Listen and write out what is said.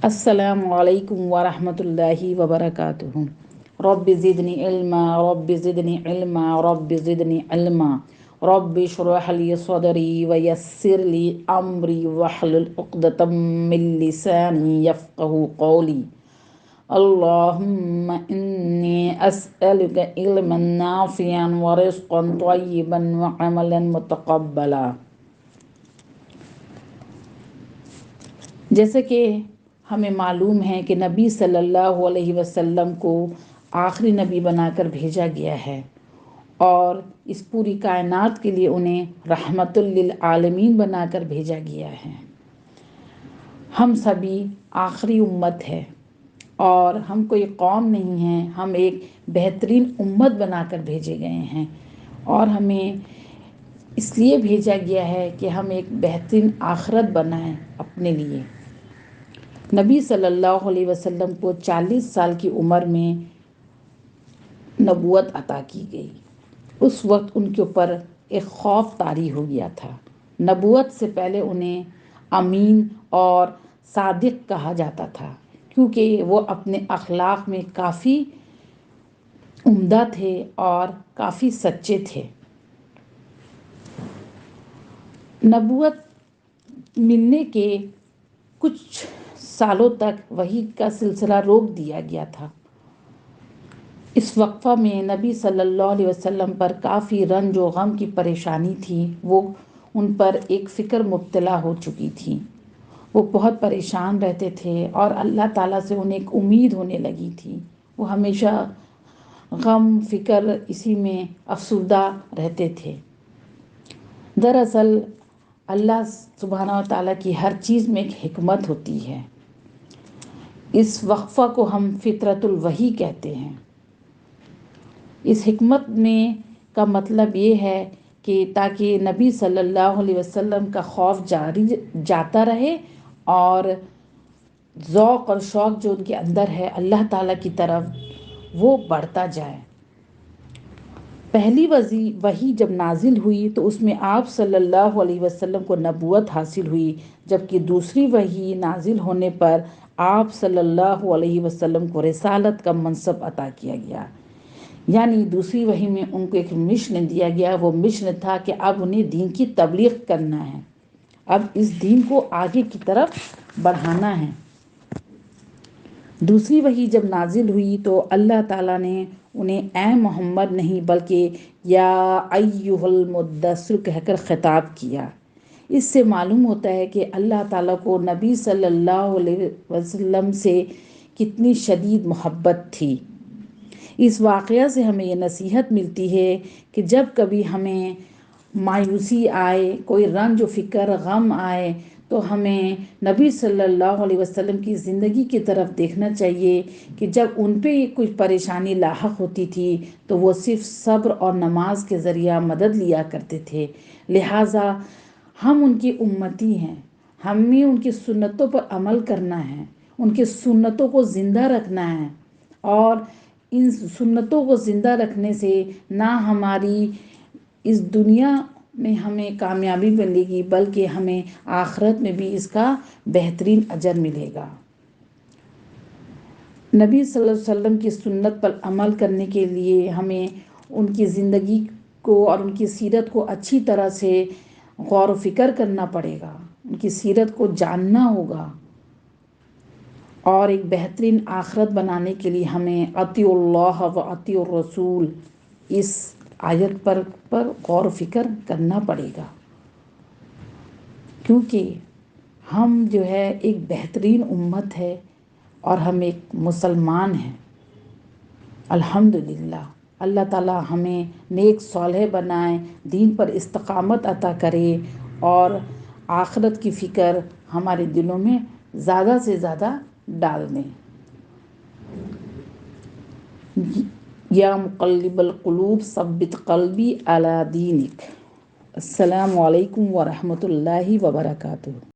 السلام علیکم ورحمۃ اللہ وبرکاتہ۔ رب زدنی علما رب زدنی علما رب زدنی علما رب اشرح لی صدری ویسر لی امری واحلل عقدۃ من لسانی یفقہوا قولی۔ اللہم انی اسألک علما نافعا ورزقا طیبا وعملا متقبلا۔ جیسے کہ ہمیں معلوم ہے کہ نبی صلی اللہ علیہ وسلم کو آخری نبی بنا کر بھیجا گیا ہے اور اس پوری کائنات کے لیے انہیں رحمت للعالمین بنا کر بھیجا گیا ہے۔ ہم سبھی آخری امت ہے اور ہم کوئی قوم نہیں ہیں، ہم ایک بہترین امت بنا کر بھیجے گئے ہیں اور ہمیں اس لیے بھیجا گیا ہے کہ ہم ایک بہترین آخرت بنائیں اپنے لیے۔ نبی صلی اللہ علیہ وسلم کو 40 سال کی عمر میں نبوت عطا کی گئی۔ اس وقت ان کے اوپر ایک خوف طاری ہو گیا تھا۔ نبوت سے پہلے انہیں امین اور صادق کہا جاتا تھا کیونکہ وہ اپنے اخلاق میں کافی عمدہ تھے اور کافی سچے تھے۔ نبوت ملنے کے کچھ سالوں تک وحی کا سلسلہ روک دیا گیا تھا۔ اس وقفہ میں نبی صلی اللہ علیہ وسلم پر کافی رنج و غم کی پریشانی تھی۔ وہ ان پر ایک فکر مبتلا ہو چکی تھی۔ وہ بہت پریشان رہتے تھے اور اللہ تعالیٰ سے انہیں ایک امید ہونے لگی تھی۔ وہ ہمیشہ غم فکر اسی میں افسردہ رہتے تھے۔ دراصل اللہ سبحانہ و تعالیٰ کی ہر چیز میں ایک حکمت ہوتی ہے۔ اس وقفہ کو ہم فطرت الوحی کہتے ہیں۔ اس حکمت میں کا مطلب یہ ہے کہ تاکہ نبی صلی اللہ علیہ وسلم کا خوف جاری جاتا رہے اور ذوق اور شوق جو ان کے اندر ہے اللہ تعالیٰ کی طرف وہ بڑھتا جائے۔ پہلی وحی جب نازل ہوئی تو اس میں آپ صلی اللہ علیہ وسلم کو نبوت حاصل ہوئی، جبکہ دوسری وحی نازل ہونے پر آپ صلی اللہ علیہ وسلم کو رسالت کا منصب عطا کیا گیا۔ یعنی دوسری وحی میں ان کو ایک مشن دیا گیا۔ وہ مشن تھا کہ اب انہیں دین کی تبلیغ کرنا ہے، اب اس دین کو آگے کی طرف بڑھانا ہے۔ دوسری وحی جب نازل ہوئی تو اللہ تعالیٰ نے انہیں اے محمد نہیں بلکہ یا ایھا المدثر کہہ کر خطاب کیا۔ اس سے معلوم ہوتا ہے کہ اللہ تعالیٰ کو نبی صلی اللہ علیہ وسلم سے کتنی شدید محبت تھی۔ اس واقعہ سے ہمیں یہ نصیحت ملتی ہے کہ جب کبھی ہمیں مایوسی آئے، کوئی رنج و فکر غم آئے تو ہمیں نبی صلی اللہ علیہ وسلم کی زندگی کی طرف دیکھنا چاہیے کہ جب ان پہ کوئی پریشانی لاحق ہوتی تھی تو وہ صرف صبر اور نماز کے ذریعہ مدد لیا کرتے تھے۔ لہٰذا ہم ان کی امتی ہیں، ہمیں ان کی سنتوں پر عمل کرنا ہے، ان کی سنتوں کو زندہ رکھنا ہے اور ان سنتوں کو زندہ رکھنے سے نہ ہماری اس دنیا میں ہمیں کامیابی ملے گی بلکہ ہمیں آخرت میں بھی اس کا بہترین اجر ملے گا۔ نبی صلی اللہ علیہ وسلم کی سنت پر عمل کرنے کے لیے ہمیں ان کی زندگی کو اور ان کی سیرت کو اچھی طرح سے غور و فکر کرنا پڑے گا، ان کی سیرت کو جاننا ہوگا اور ایک بہترین آخرت بنانے کے لیے ہمیں اطیعوا اللہ و اطیعوا الرسول اس آیت پر غور و فکر کرنا پڑے گا، کیونکہ ہم جو ہے ایک بہترین امت ہے اور ہم ایک مسلمان ہیں۔ الحمدللہ اللہ تعالیٰ ہمیں نیک صالح بنائے، دین پر استقامت عطا کرے اور آخرت کی فکر ہمارے دلوں میں زیادہ سے زیادہ ڈال دیں۔ یا مقلب القلوب ثبت قلبی علی دینک۔ السلام علیکم ورحمۃ اللہ وبرکاتہ۔